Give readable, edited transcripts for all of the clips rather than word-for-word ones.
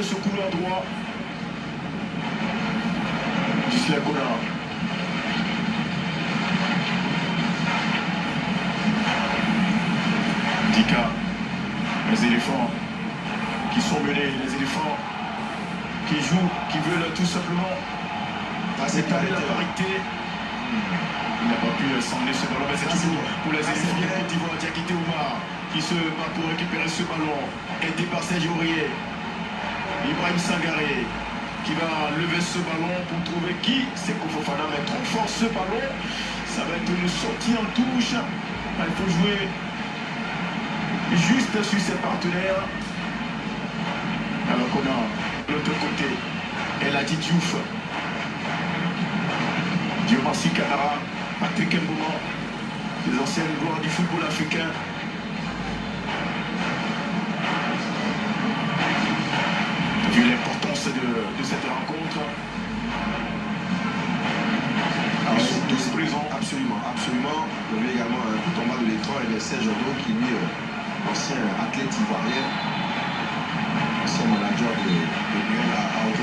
avec ce couloir droit. Gislain Kona. Dika. Les éléphants qui sont menés, les éléphants qui jouent, qui veulent tout simplement étaler la parité. Il n'a pas pu s'emmener ce ballon, mais c'est toujours pour les éléphants de Côte d'Ivoire. Diakité Oumar qui se bat pour récupérer ce ballon, aidé par Serge Aurier. Ibrahim Sangaré qui va lever ce ballon pour trouver qui? C'est Fofana, mais trop fort ce ballon. Ça va être une sortie en touche. Il faut jouer juste sur ses partenaires. Alors qu'on a de l'autre côté El Hadji Diouf, Diomassi Kamara, Patrick Mbouma, les anciennes gloires du football africain. Vu l'importance de cette rencontre, alors, ils sont tous présents. Absolument, absolument. On a vu également tout en bas de l'écran, il y a Serge Aurier qui lui, ancien athlète ivoirien, ancien manager de l'Union à AOV.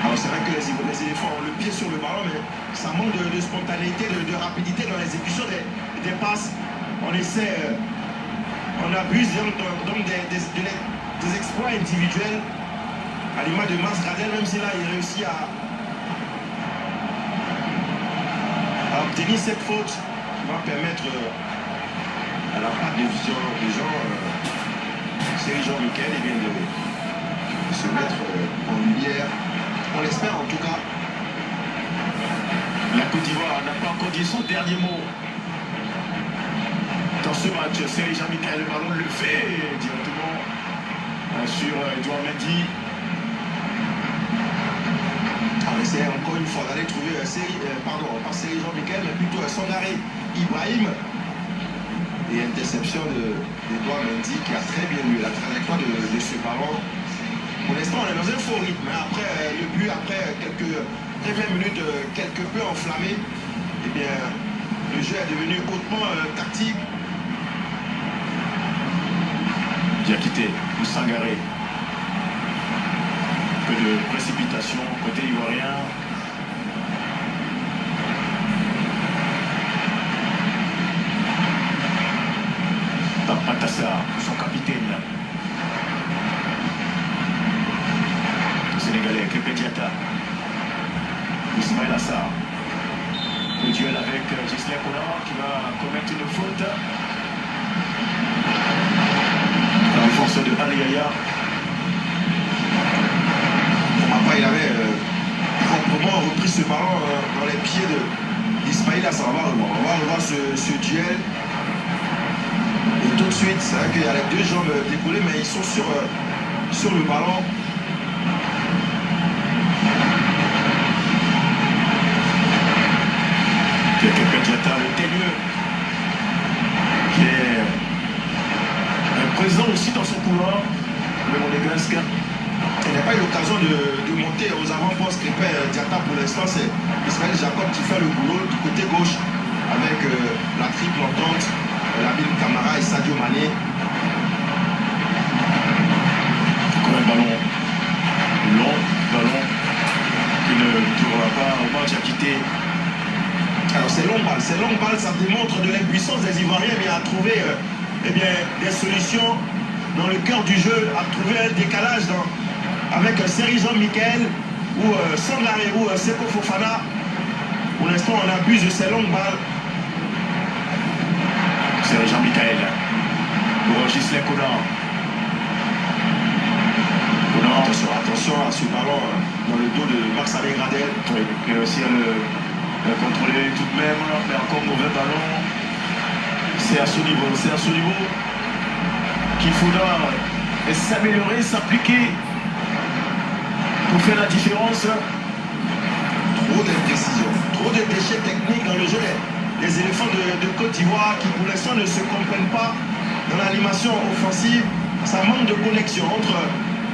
Alors c'est vrai que les éléphants ont le pied sur le ballon, mais ça manque de spontanéité, de rapidité dans l'exécution des passes. On essaie, on abuse donc des exploits individuels à l'image de Max Gradel, même si là il réussit à obtenir cette faute qui va permettre à la part de vision des gens, Serge Jean-Michel de se mettre en lumière. On l'espère en tout cas. La Côte d'Ivoire n'a pas encore dit son dernier mot. Dans ce match, Serge Jean-Michel, le ballon le fait directement sur Edouard Mendy. On essaie encore une fois d'aller trouver pas Serge Jean-Michel, mais plutôt Sangaré Ibrahim. Et interception d'Edouard Mendy qui a très bien lu la trajectoire de ce ballon. Pour l'instant, on est dans un faux rythme. Après le but, après quelques 20 minutes quelque peu enflammées, eh bien, le jeu est devenu hautement tactique. Diakité, Sangaré. Un peu de précipitation côté ivoirien. Tapatassa, son capitaine. Le Sénégalais, Krépin Diatta. Ismaël Assar. Le duel avec Gislain Kona qui va commettre une faute. La défense de Aliaya. Après, il avait proprement repris ce ballon dans les pieds d'Ismaël Assar. On va revoir ce duel. Et tout de suite, c'est vrai qu'il y a les deux jambes décollées, mais ils sont sur le ballon. Krépin Diatta, le teigneux, qui est présent aussi dans son couloir, le Monégasque. Il n'y a pas eu l'occasion de monter aux avant-postes. Krépin Diatta, pour l'instant, c'est Ismaël Jacob qui fait le boulot du côté gauche avec la triple entente, Lamine Camara et Sadio Mané. Comme un ballon long, ballon qui ne tournera pas au match à quitter. Alors c'est long balle, ça démontre de l'impuissance des Ivoiriens, mais à trouver des solutions dans le cœur du jeu, à trouver un décalage avec Serge Jean-Michel ou Sangaré ou Seko Fofana. Pour l'instant, on abuse de ces longues balles. Serge Jean-Michel pour Gislain Kona. Attention à ce ballon dans le dos de Marc-Alain Gradel. Oui, il a réussi à le contrôler tout de même, mais encore mauvais ballon. C'est à ce niveau qu'il faudra s'améliorer, s'appliquer pour faire la différence. Trop d'imprécision, trop de déchets techniques dans le jeu des éléphants de Côte d'Ivoire qui pour l'instant ne se comprennent pas dans l'animation offensive. Ça manque de connexion entre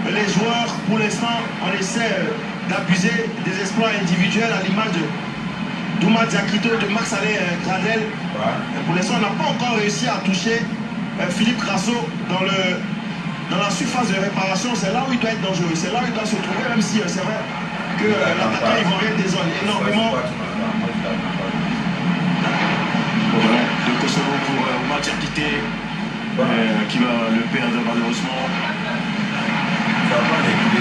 les joueurs. Pour l'instant, on essaie d'abuser des exploits individuels à l'image de Douma Diakité, de Marc-Alain Gradel. Ouais. Pour l'instant, on n'a pas encore réussi à toucher Philippe Grasso dans dans la surface de réparation, c'est là où il doit être dangereux. C'est là où il doit se trouver, même si c'est vrai que l'attaquant ivoirien désole énormément. Voilà, de Kosovo pour Omar Diakité, qui va le perdre malheureusement.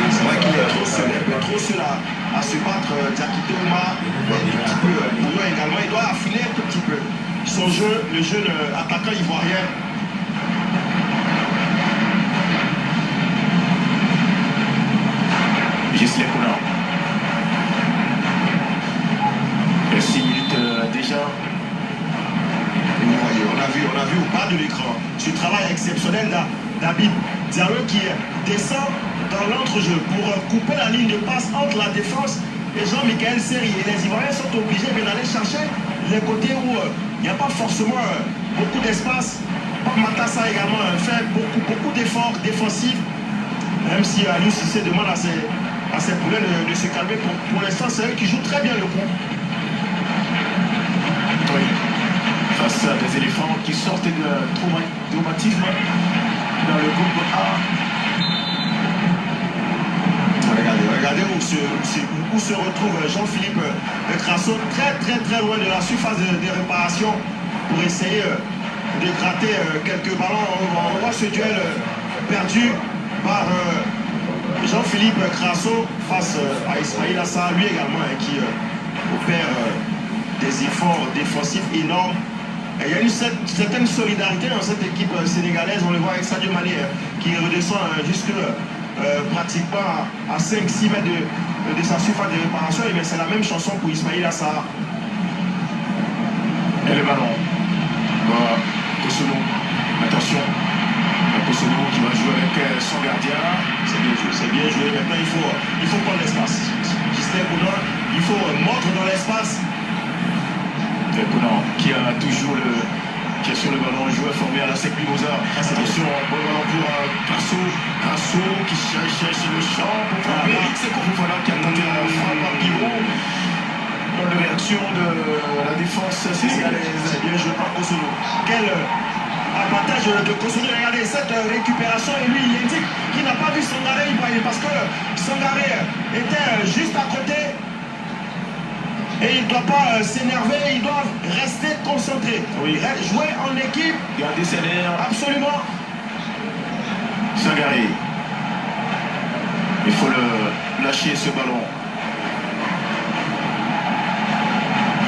C'est vrai qu'il est trop seul, un peu trop seul à se battre. Diakité Oumar, un petit peu. Bouillon également, il doit affiner un tout petit peu son jeu, le jeune attaquant ivoirien. Gisele Kouna. Et 6 minutes déjà. On a vu au bas de l'écran ce travail exceptionnel d'Habib Diallo qui descend dans l'entrejeu pour couper la ligne de passe entre la défense et Jean-Michel Seri. Et les Ivoiriens sont obligés d'aller chercher les côtés où il n'y a pas forcément beaucoup d'espace. Pape Matassa également fait beaucoup d'efforts défensifs, même si Aliou Cissé demande à ses poulets de se calmer. Pour l'instant, c'est eux qui jouent très bien le coup. Oui. Face à des éléphants qui sortent de traumatisme dans le groupe A. Regardez où se retrouve Jean-Philippe Crasso, très loin de la surface de réparation pour essayer de gratter quelques ballons. On voit ce duel perdu par Jean-Philippe Crasso face à Ismaïla Assar, lui également qui opère des efforts défensifs énormes. Et il y a une certaine solidarité dans cette équipe sénégalaise. On le voit avec Sadio Mané qui redescend jusque pratiquement à 5-6 mètres de sa surface de réparation. Et c'est la même chanson pour Ismaïla Assar. Et le ballon. Kosovo. Attention. Kosovo qui va jouer avec son gardien. C'est bien joué. Maintenant, il faut prendre l'espace. Gisele Kouna, il faut mordre dans l'espace. Kouna qui a toujours qui est sur le ballon, un joueur formé à la SEC Mimosa. Attention, bon ballon pour Crasso qui cherche le champ pour frapper. C'est Fofana qui a tenté la frappe à pivot. Dans la réaction de la défense sénégalaise. C'est bien joué par Kosovo. Quel avantage de Kosovo. Regardez cette récupération et lui il indique qu'il n'a pas vu Sangaré Ibrahim parce que Sangaré était juste à côté. Et il ne doit pas s'énerver, il doit rester concentré. Oui. Jouer en équipe. Garder ses nerfs. Absolument. Sangaré. Il faut le lâcher ce ballon.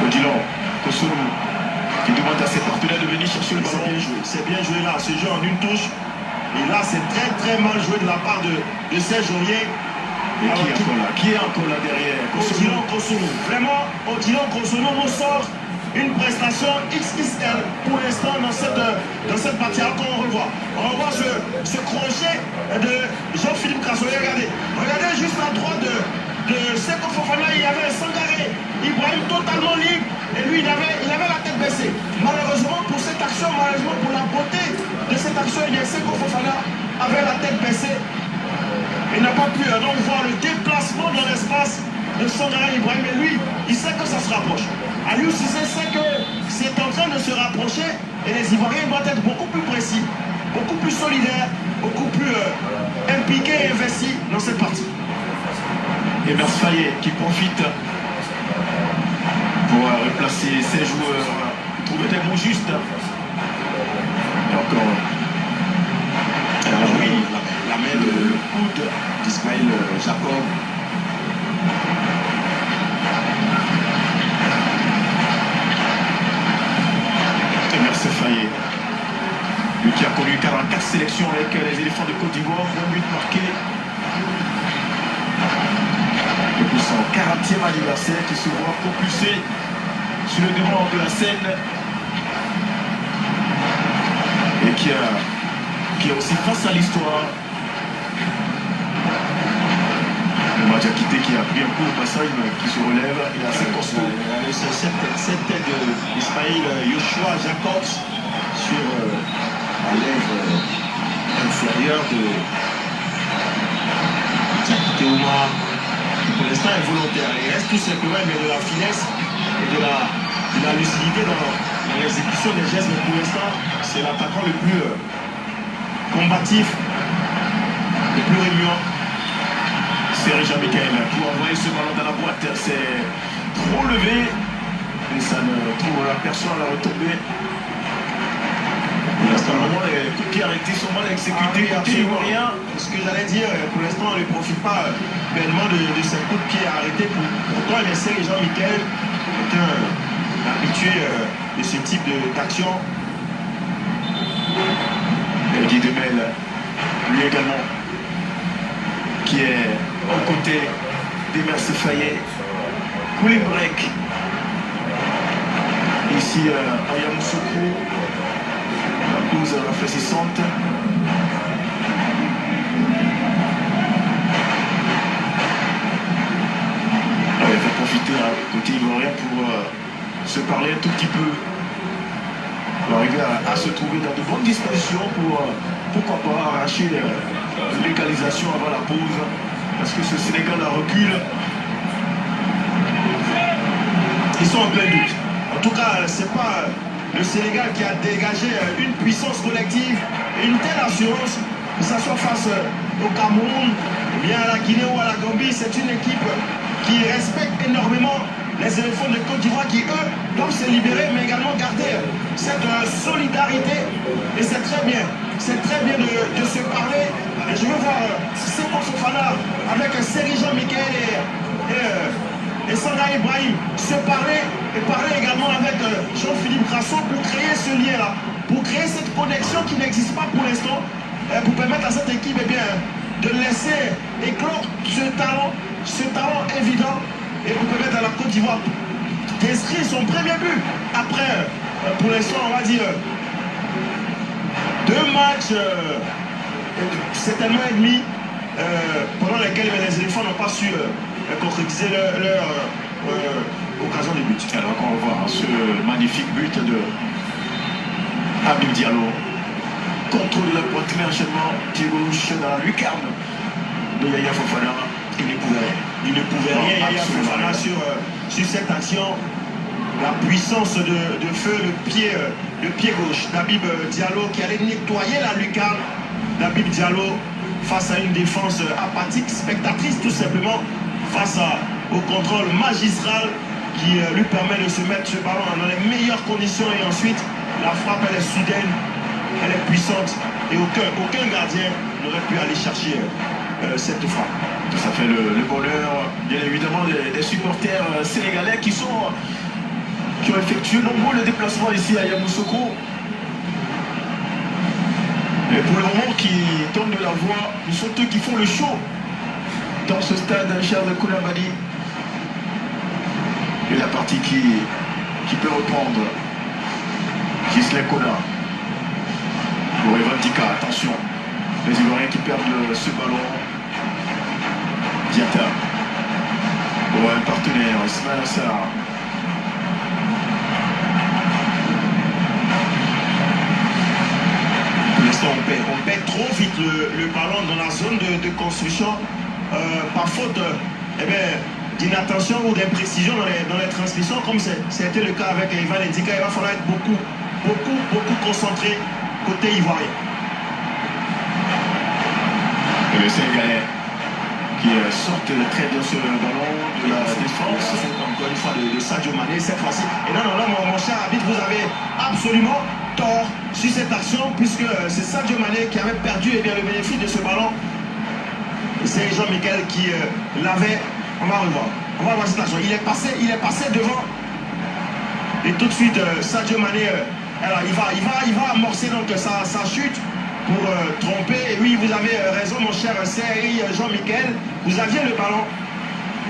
Odilon. Kosovo qui demande à ses partenaires de venir chercher le ballon. C'est bien joué là. Ce jeu en une touche. Et là, c'est très mal joué de la part de Serge Aurier. Et qui est encore là derrière? Odilon Kosovo. Vraiment, Odilon Kosovo nous sort une prestation XXL pour l'instant dans cette partie. Alors qu'on revoit. On revoit ce crochet de Jean-Philippe Crasso. Regardez juste à droite de Seko Fofana, il y avait Sangaré Ibrahim totalement libre. Et lui, il avait la tête baissée. Malheureusement pour cette action, malheureusement pour la beauté de cette action, il y a Seko Fofana avait la tête baissée. Il n'a pas pu donc voir le déplacement dans l'espace de Sangaré Ibrahim. Et lui, il sait que ça se rapproche. Aliou Cissé sait que c'est en train de se rapprocher et les Ivoiriens doivent être beaucoup plus précis, beaucoup plus solidaires, beaucoup plus impliqués et investis dans cette partie. Et Mers Fayet qui profite pour replacer ses joueurs, trouver des mots justes. Et encore. Alors oui, la main de le coude d'Ismaël Jacob. Et Mers Fayet, lui qui a connu 44 sélections avec les éléphants de Côte d'Ivoire, un but marqué. Depuis son 40e anniversaire qui se voit propulsé sur le devant de la scène et qui est aussi face à l'histoire. Omar Diakité qui a pris un coup au passage mais qui se relève, il est assez costaud. Cette tête d'Ismaël Yoshua Jacobs sur la lèvre inférieure de Diakité Oumar. Pour l'instant est volontaire. Il reste tout simplement mais de la finesse et de la lucidité dans l'exécution des gestes. Mais pour l'instant, c'est l'attaquant le plus combatif le plus remuant. C'est Jean-Michel pour envoyer ce ballon dans la boîte. C'est trop levé et ça ne trouve la personne à la retombée. Pour l'instant, les coups qui arrêtés sont mal exécutés. Côté ivoirien. Ce que j'allais dire, pour l'instant, on ne profite pas pleinement de ces coups de pied arrêtés. Pourtant, les Jean-Michel est un habitué de ce type d'action. Et Guy Demel, lui également, qui est aux côtés d'Emerse Fayet. Cooling break. Ici, à Yamoussoukro, la cause rafraîchissante. Il va profiter côté ivoirien pour se parler un tout petit peu. On arriver à se trouver dans de bonnes dispositions pour, pourquoi pas, arracher l'égalisation avant la pause. Parce que ce Sénégal recule. Ils sont en plein doute. En tout cas, c'est pas le Sénégal qui a dégagé une puissance collective et une telle assurance, que ce soit face au Cameroun, bien à la Guinée ou à la Gambie. C'est une équipe qui respecte énormément les éléphants de Côte d'Ivoire qui, eux, doivent se libérer, mais également garder cette solidarité. Et c'est très bien. C'est très bien de se parler. Et je veux voir Seko Fofana avec Seri Jean-Michel et Sanga Ibrahim se parler et parler également avec Jean-Philippe Grasso pour créer ce lien-là, pour créer cette connexion qui n'existe pas pour l'instant, pour permettre à cette équipe de laisser éclore ce talent évident et pour permettre à la Côte d'Ivoire d'inscrire son premier but. Après, pour l'instant, on va dire 2 matchs, certainement et demi, pendant lesquels les éléphants n'ont pas su concrétiser leur occasion de but. Alors qu'on va voir ce magnifique but de Habib Diallo. Contrôle de la poitrine, enchaînement, pied gauche dans la lucarne de Yaya Fofana. Il ne pouvait rien, Yaya Fofana sur cette action. La puissance de feu, le pied gauche d'Habib Diallo qui allait nettoyer la lucarne d'Habib Diallo face à une défense apathique, spectatrice tout simplement, face au contrôle magistral qui lui permet de se mettre ce ballon dans les meilleures conditions et ensuite la frappe elle est soudaine, elle est puissante et aucun gardien n'aurait pu aller chercher cette frappe. Ça fait le bonheur bien évidemment des supporters sénégalais qui ont effectué nombreux déplacements ici à Yamoussoukro. Et pour le moment qui tendent de la voix, ce sont eux qui font le show dans ce stade Charles Koulibaly. Et la partie qui peut reprendre Gisley Kona. Pour Evantika, attention. Les Ivoiriens qui perdent ce ballon. Diata. Pour un partenaire, Ismaël Assar. Pour l'instant, on perd trop vite le ballon dans la zone de construction par faute d'inattention ou d'imprécision dans les transmissions, comme c'était le cas avec Ivan Ndika. Il va falloir être beaucoup concentré côté ivoirien. Et le Sénégalais qui sort très bien sur le ballon de la défense. Encore une fois de Sadio Mané cette fois-ci. Et non, mon cher arbitre, vous avez absolument tort sur cette action puisque c'est Sadio Mané qui avait perdu le bénéfice de ce ballon. C'est Jean-Michel qui l'avait. On va revoir. On va voir cette action. Il est passé devant. Et tout de suite, Sadio Mané, alors il va amorcer donc sa chute pour tromper. Et oui, vous avez raison, mon cher Seri Jean-Michel. Vous aviez le ballon.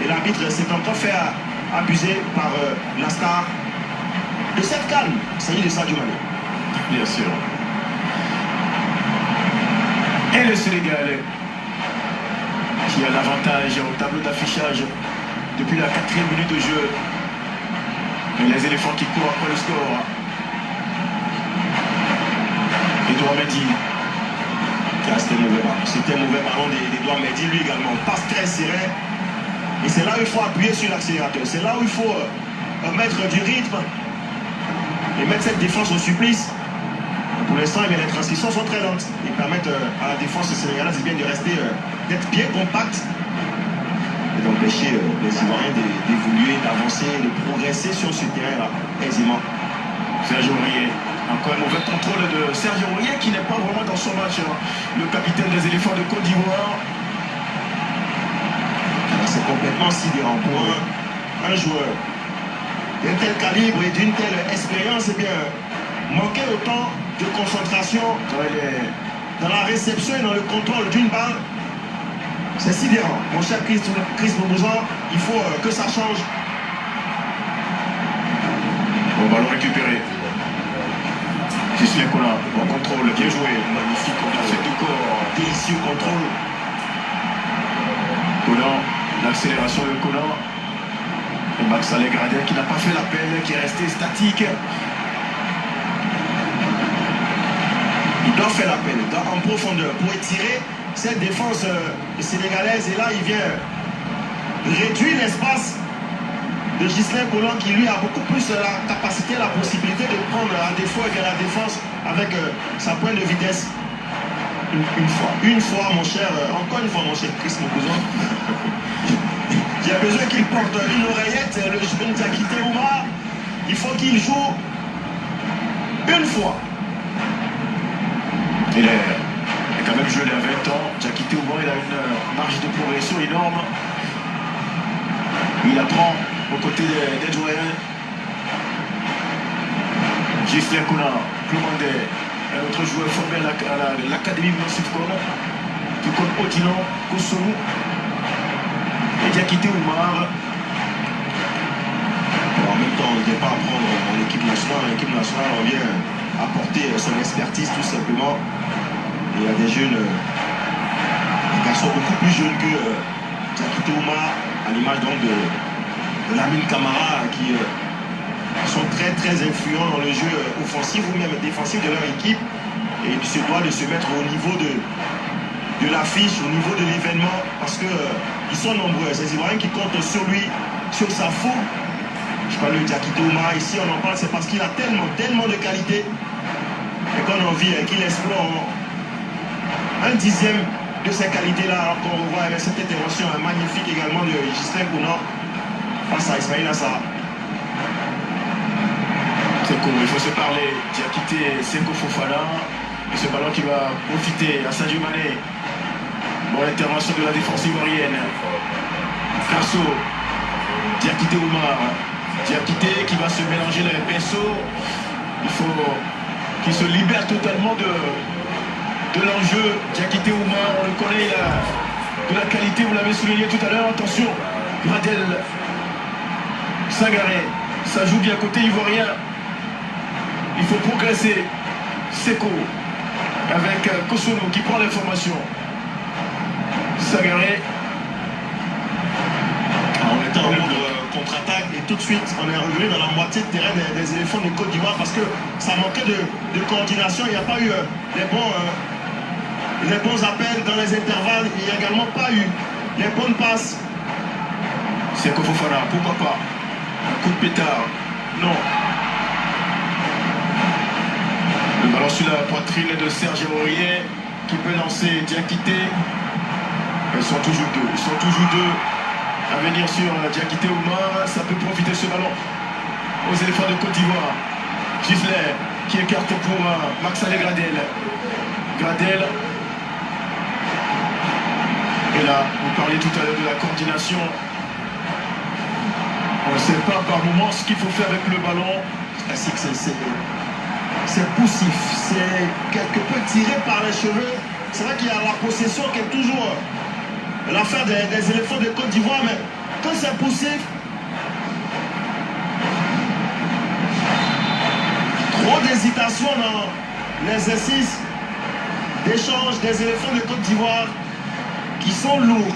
Et l'arbitre s'est encore fait abuser par la star de cette calme. C'est de Sadio Mané. Bien sûr. Et le Sénégal qui a l'avantage au tableau d'affichage depuis la 4e minute de jeu. Et les éléphants qui courent après le score. Edouard Mendy. C'était un mauvais ballon d'Edouard Mendy, lui également. Passe très serré. Et c'est là où il faut appuyer sur l'accélérateur. C'est là où il faut mettre du rythme et mettre cette défense au supplice. Pour l'instant, les transitions sont très lentes. Ils permettent à la défense sénégalaise de rester, d'être bien compacte et d'empêcher les Ivoiriens d'évoluer, d'avancer, de progresser sur ce terrain-là aisément. Serge Aurier. Encore un mauvais contrôle de Serge Aurier qui n'est pas vraiment dans son match. Le capitaine des éléphants de Côte d'Ivoire. C'est complètement sidérant pour un joueur d'un tel calibre et d'une telle expérience. Eh bien, manquer autant de concentration dans la réception et dans le contrôle d'une balle, c'est sidérant. Mon cher Chris Bouzan, il faut que ça change. Bon ballon récupéré. Gislain Kola, bon contrôle, bien joué, magnifique, on a fait du corps, délicieux contrôle. Kola, l'accélération de Kola. Et Max Gradel qui n'a pas fait l'appel, qui est resté statique. Il doit faire l'appel, en profondeur, pour étirer cette défense sénégalaise. Et là, il vient réduire l'espace de Gislain Kola qui lui a beaucoup plus la capacité, la possibilité de prendre à défaut la défense avec sa pointe de vitesse. Une fois mon cher, encore une fois mon cher Chris Mokouzon. J'ai besoin qu'il porte une oreillette, le jeune Diakité Oumar. Il faut qu'il joue une fois. Il est quand même jeune à 20 ans. Diakité Oumar, il a une marge de progression énorme. Il apprend aux côtés des joueurs. Gislain Kola, Clomandé, un autre joueur formé à l'académie Massif Kola, tout comme Odilon, Kosonou et Diakité Oumar. En même temps, on ne vient pas apprendre en équipe nationale. L'équipe nationale, on vient apporter son expertise tout simplement. Et il y a des jeunes, des garçons beaucoup plus jeunes que Diakité Oumar, à l'image donc de Lamine Camara, qui sont très très influents dans le jeu offensif ou même défensif de leur équipe. Et il se doit de se mettre au niveau de l'affiche, au niveau de l'événement, parce que ils sont nombreux. Ces Ivoiriens qui comptent sur lui, sur sa fougue. Je parle de Diakité Oumar, ici on en parle, c'est parce qu'il a tellement de qualité et qu'on a envie qu'il explore un dixième de ces qualités-là, alors qu'on revoit avec cette intervention magnifique également de Gislain Kola face à Ismaïla Sarr. C'est cool, il faut se parler. Diakité Seko Fofana. Et ce ballon qui va profiter à Sadio Mané. Bon, l'intervention de la défense ivoirienne. Carso. Diakité Oumar. Diakité qui va se mélanger les pinceaux. Il faut qu'il se libère totalement de l'enjeu. Diakité Oumar, on le connaît, il a de la qualité, vous l'avez souligné tout à l'heure. Attention, Gradel, Sangaré, ça joue bien côté ivoirien. Il faut progresser. Seko avec Kosono qui prend l'information. Sangaré. On était en mode contre-attaque et tout de suite on est revenu dans la moitié de terrain des éléphants de Côte d'Ivoire parce que ça manquait de coordination. Il n'y a pas eu les bons appels dans les intervalles. Il n'y a également pas eu les bonnes passes. Seko Fofana, pourquoi pas? Un coup de pétard. Non. Le ballon sur la poitrine de Serge Aurier qui peut lancer Diakité. Ils sont toujours deux. À venir sur Diakité Oumar. Ça peut profiter ce ballon aux éléphants de Côte d'Ivoire. Gislain qui écarte pour Max Gradel. Gradel. Et là, vous parliez tout à l'heure de la coordination. On ne sait pas par moment ce qu'il faut faire avec le ballon. C'est poussif, c'est quelque peu tiré par les cheveux. C'est vrai qu'il y a la possession qui est toujours l'affaire des éléphants de Côte d'Ivoire, mais quand c'est poussif, trop d'hésitation dans l'exercice d'échange des éléphants de Côte d'Ivoire qui sont lourds,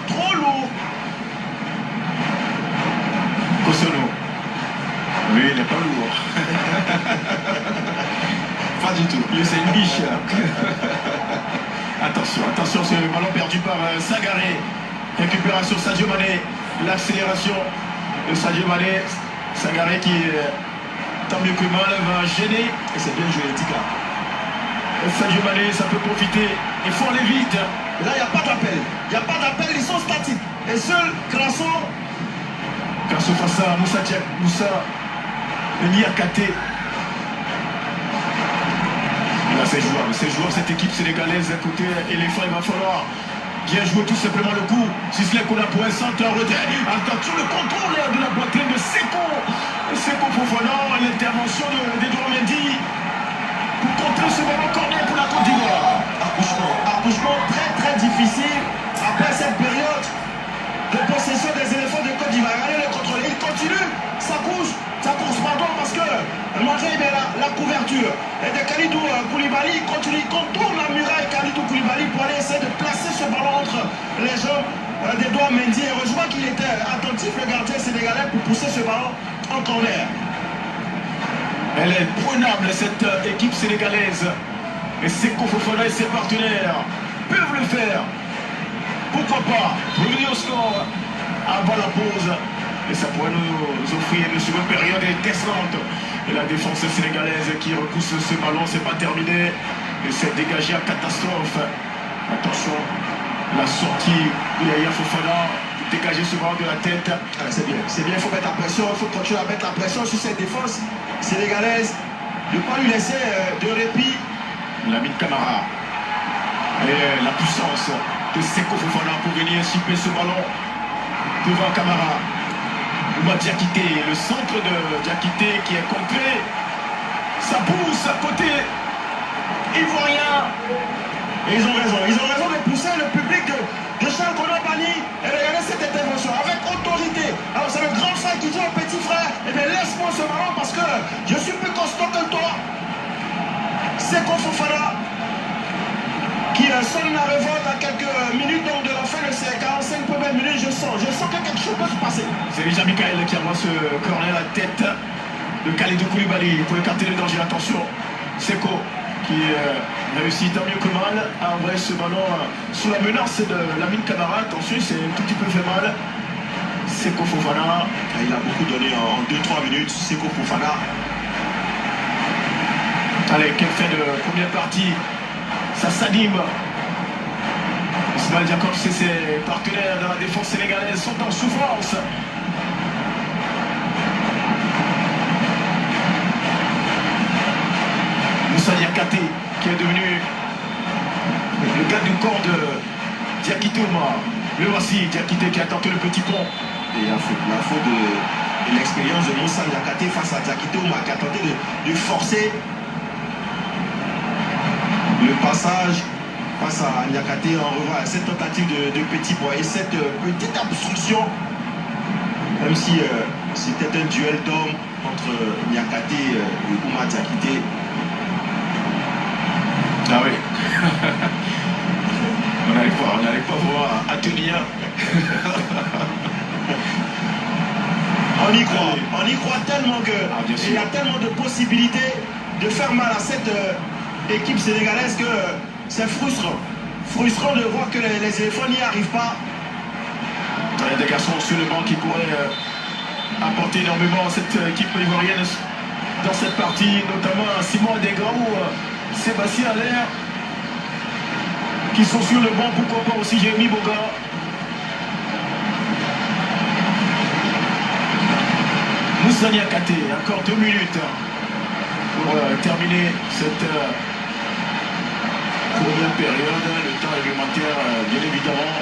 trop lourds. Kosono. Oui, il n'est pas lourd. Pas du tout. Lui, c'est une biche. Attention, ce ballon perdu par Sangaré. Récupération Sadio Mané. L'accélération de Sadio Mané. Sangaré qui tant mieux que mal, va gêner. Et c'est bien joué, Tika. Sadio Mané, ça peut profiter. Il faut aller vite. Là, il n'y a pas d'appel. Il n'y a pas d'appel, ils sont statiques. Et seul Crasso. Crasso face à Moussa Niakate. Là, c'est jouable, cette équipe sénégalaise à côté éléphant, il va falloir bien jouer tout simplement le coup. Sisley qu'on a pour un centre, un retrait. Attention, le contrôle de la poitrine de Seko Fofana, l'intervention d'Edouard Mendy pour contrer ce ballon corner pour la Côte d'Ivoire. Accouchement très très difficile après cette période de possession des éléphants de Côte d'Ivoire. Regardez le contrôle, il continue, ça course pardon, parce que Mandré met la couverture. Et de Kalidou Koulibaly continue, il contourne la muraille Kalidou Koulibaly pour aller essayer de placer ce ballon entre les jambes d'Edouard Mendy. Heureusement qu'il était attentif, le gardien sénégalais, pour pousser ce ballon en corner. Elle est prenable, cette équipe sénégalaise. Et Seko Fofana et ses partenaires peuvent le faire. Pourquoi pas revenir au score avant la pause. Et ça pourrait nous offrir une seconde période excellente. Et la défense sénégalaise qui repousse ce ballon, c'est pas terminé. Et c'est dégagé à catastrophe. Attention, la sortie de Yaya Fofana, dégager ce ballon de la tête. Ah, c'est bien, il faut mettre la pression, il faut continuer à mettre la pression sur cette défense sénégalaise. Ne pas lui laisser de répit. Lamine Camara. Et la puissance de Seko Fofana pour venir chipper ce ballon devant Camara. Ouma Diakité, le centre de Diakité qui est complet. Ça pousse à côté. Ivoirien. Et ils ont raison de pousser le public de Charles Koulibali. Et regardez cette intervention avec autorité. Alors c'est le grand frère qui dit au petit frère, eh bien laisse-moi ce ballon parce que je suis plus costaud que toi. Seko Fofana qui sonne la révolte à quelques minutes donc de la fin de ces 45 premières minutes. Je sens que quelque chose peut se passer. C'est déjà Michael qui envoie ce corner à la tête de Kalidou Koulibaly pour écarter le danger. Attention, Seko qui réussit tant mieux que mal à envoyer ce ballon sous la menace de Lamine Camara. Attention, c'est un tout petit peu fait mal. Seko Fofana. Il a beaucoup donné en 2-3 minutes. Seko Fofana. Allez, quelle fin de première partie. Ça s'anime. Ismaël Jacobs et ses partenaires dans la défense sénégalaise sont en souffrance. Moussa Niakate qui est devenu le gars du corps de Diakité Omar. Le voici, Diakité qui a tenté le petit pont. Et la faute de l'expérience de Moussa Niakate face à Diakité Omar qui a tenté de forcer le passage face à Niakate. En revoit cette tentative de petit bois et cette petite obstruction, même si c'était un duel d'hommes entre Niakate et Oumar Diakité. Ah oui. On n'arrive pas voir à tenir. On y croit tellement que il y a tellement de possibilités de faire mal à cette équipe sénégalaise que c'est frustrant de voir que les éléphants n'y arrivent pas. Il y a des garçons sur le banc qui pourraient apporter énormément à cette équipe ivoirienne dans cette partie, notamment Simon Adégra ou Sébastien Allaire qui sont sur le banc, pourquoi pas aussi Jérémy Boga. Moussa Niakate, encore 2 minutes pour terminer cette première période, le temps réglementaire bien évidemment.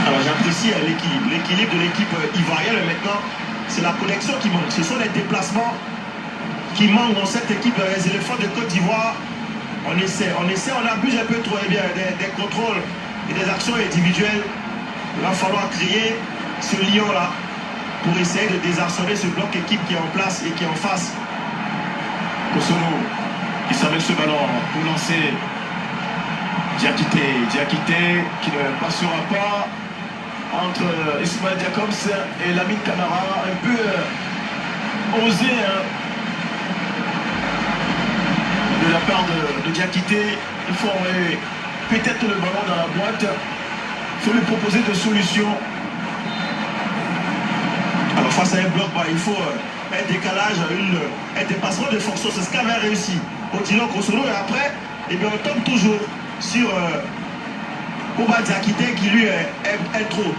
Alors j'apprécie l'équilibre de l'équipe ivoirienne maintenant, c'est la connexion qui manque, ce sont les déplacements qui manquent dans cette équipe des éléphants de Côte d'Ivoire. On essaie, on abuse un peu trop bien des contrôles et des actions individuelles. Il va falloir créer ce lion-là pour essayer de désarçonner ce bloc équipe qui est en place et qui est en face. Kosovo qui s'amène ce ballon pour lancer Diakité qui ne passera pas entre Ismaël Jacobs et Lamine Camara, un peu osé de la part de Diakité. Il faut envoyer peut-être le ballon dans la boîte, il faut lui proposer des solutions. Alors face à un bloc bas, il faut un décalage, un dépassement de fonction. C'est ce qu'avait réussi Odilon Kosunu. Et après, eh bien, on tombe toujours sur Oba Diakité qui lui est trop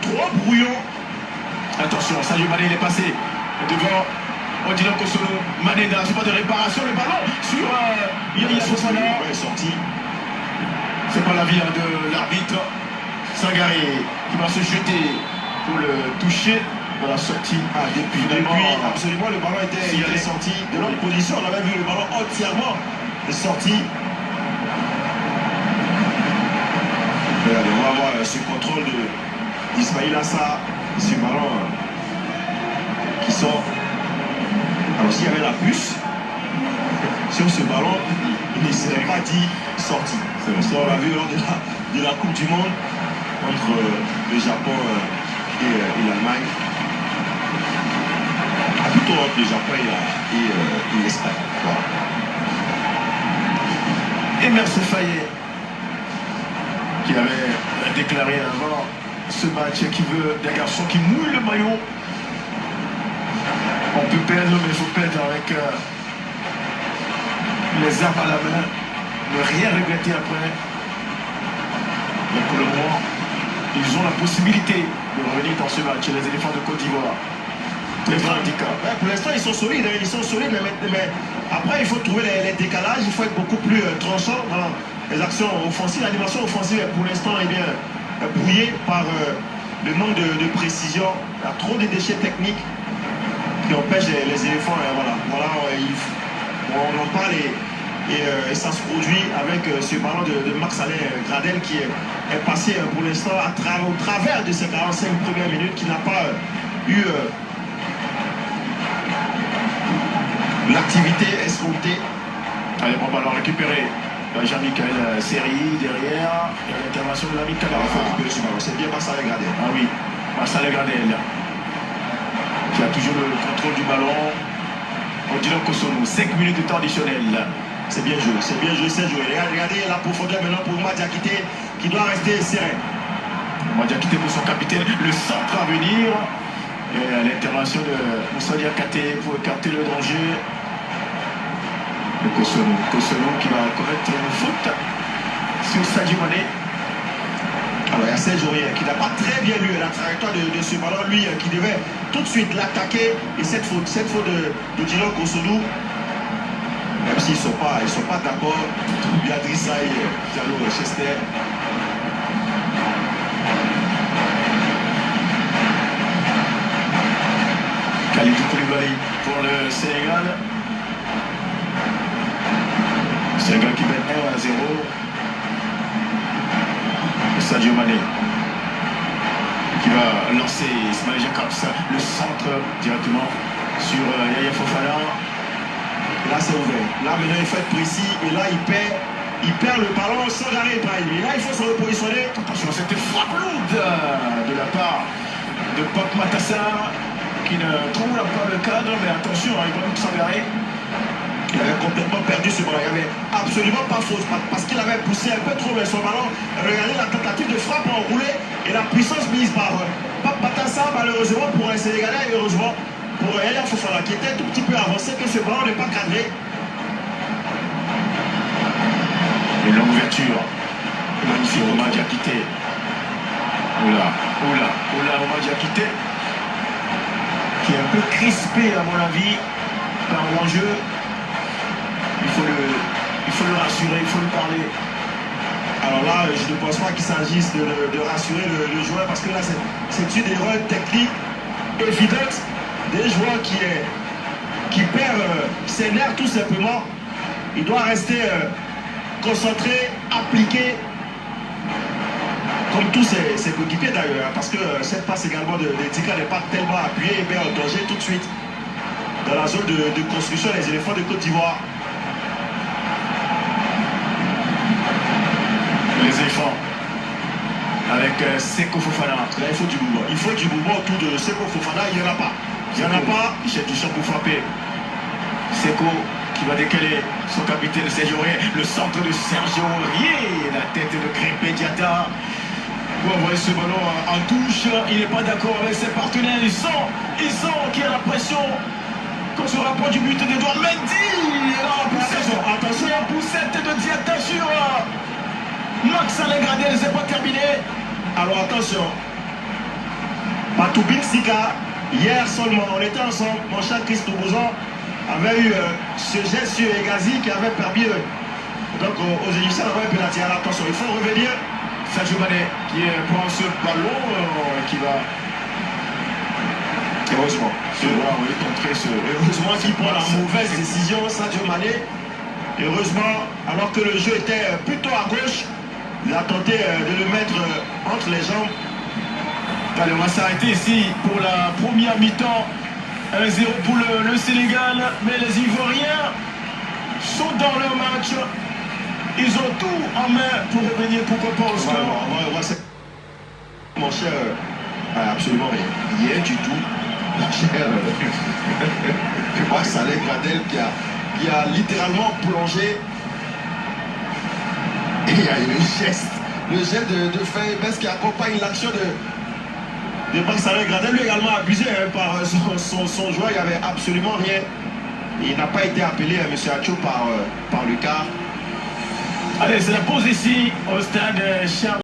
brouillon. Attention, Sadio Mané il est passé devant Odilon Kosunu. Mané dans la phase de réparation, le ballon sur Yaya Fofana. Il est sorti. C'est pas l'avis de l'arbitre. Sangaré qui va se jeter pour le toucher dans la sortie. Depuis, absolument, le ballon était sorti de l'autre position. On avait vu le ballon entièrement sorti. Regardez, on va voir ce contrôle d'Ismaïl Assa. Ce ballon qui sort. Alors s'il y avait la puce sur ce ballon, il ne serait pas dit sorti. Ça, on l'a vu lors de la Coupe du Monde entre le Japon et l'Allemagne. Plutôt entre le Japon et l'Espagne. Voilà. Et Merce Fayet qui avait déclaré avant ce match qui veut des garçons qui mouillent le maillot. On peut perdre, mais il faut perdre avec les armes à la main, ne rien regretter après. Mais pour le moment, ils ont la possibilité de revenir dans ce match, les éléphants de Côte d'Ivoire. Très grand handicap. Ouais, pour l'instant, ils sont solides, mais après, il faut trouver les décalages, il faut être beaucoup plus tranchant dans les actions offensives. L'animation offensive est pour l'instant brouillée par le manque de précision. Il y a trop de déchets techniques qui empêchent les éléphants. Voilà, on en parle et ça se produit avec ce ballon de Max-Alain Gradel qui est passé pour l'instant au travers de ces 45 premières minutes, qui n'a pas eu l'activité escomptée. Allez, bon ballon récupéré. Jean-Michel Seri derrière. Il y a l'intervention de l'ami Kala. Il faut récupérer ce ballon. C'est bien Max-Alain Gradel. Ah oui, Max-Alain Gradel qui a toujours le contrôle du ballon. Odilon Kosunu, 5 minutes de temps additionnel. C'est bien joué, c'est joué. Regardez la profondeur maintenant pour Ouma Diakité qui doit rester serein. Ouma Diakité pour son capitaine, le centre à venir. Et l'intervention de Moussa Diakité pour écarter le danger. Le Kosunu qui va commettre une faute sur Sadio Mané. Alors il y a Serge Aurier qui n'a pas très bien lu la trajectoire de ce ballon, lui qui devait tout de suite l'attaquer. Et cette faute de Odilon Kosunu, même s'ils ne sont pas d'accord, Béatrice Aïe, Diallo, Chester. Kalidou Koulibaly pour le Sénégal. Sénégal qui mène 1-0. Sadio Mané qui va lancer Ismaël Jacobs, le centre directement sur Yaya Fofana. Là c'est ouvert. Là maintenant il faut être précis et là il perd le ballon sans arrêt Ibrahim. Et là il faut se repositionner. Attention à cette frappe lourde de la part de Pop Matassar qui ne trouve pas le cadre, mais attention, Ibrahim Sangaré. Il avait complètement perdu ce ballon. Il n'y avait absolument pas faute parce qu'il avait poussé un peu trop vers son ballon. Regardez la tentative de frappe enroulée et la puissance mise par Pop Matassar, malheureusement pour les Sénégalais et heureusement pour Yaya Fofana qui était un tout petit peu avancé, que ce ballon n'est pas cadré. Une longue ouverture. Magnifique, Ouma Diakité. Oula, Ouma Diakité. Qui est un peu crispé à mon avis par l'enjeu. Il faut le rassurer, il faut lui parler. Alors là, je ne pense pas qu'il s'agisse de rassurer le joueur parce que là, c'est une erreur technique évidente des joueurs qui perd ses nerfs tout simplement. Il doit rester concentré, appliqué, comme tous ses coéquipiers d'ailleurs, parce que cette passe également de Tika n'est pas tellement appuyée et met en danger tout de suite dans la zone de construction des éléphants de Côte d'Ivoire. Les éléphants avec Seko Fofana. Là, il faut du mouvement. Il faut du mouvement autour de Seko Fofana. Il n'y en a pas. Il n'y en a pas. Il cherche du champ pour frapper. Seko qui va décaler son capitaine Serge Aurier. Le centre de Serge Aurier. La tête de Krépé Diatta. pour envoyer ce ballon en touche. Il n'est pas d'accord avec ses partenaires. Il sent qu'il y a la pression. Quand se rapproche du but d'Edouard Mendy. Attention, la poussette de Diatta sur Max Alain Gradel, c'est pas terminé. Alors attention, Patoubin Sika, hier seulement, on était ensemble, mon cher Christo Bouzan avait eu ce geste sur Egazi qui avait permis donc aux Égyptiens d'avoir un penalty. Alors attention, il faut revenir. Sadio Mané qui prend ce ballon qui va. Heureusement. Heureusement qu'il prend la mauvaise décision, Sadio Mané. Heureusement, alors que le jeu était plutôt à gauche, il a tenté de le mettre entre les jambes. Allez, on va s'arrêter ici pour la première mi-temps. 1-0 pour le Sénégal, mais les Ivoiriens sont dans le match. Ils ont tout en main pour revenir, pourquoi pas au score. Mon cher, absolument rien. Rien du tout. La chère, je crois que c'est Alain Gradel qui a littéralement plongé. Et il y a eu le geste de Faye qui accompagne l'action de Max Alain Gradel. Lui également abusé par son joueur, il n'y avait absolument rien. Il n'a pas été appelé M. Acho par Lucas. Allez, c'est la pause ici au stade Charles.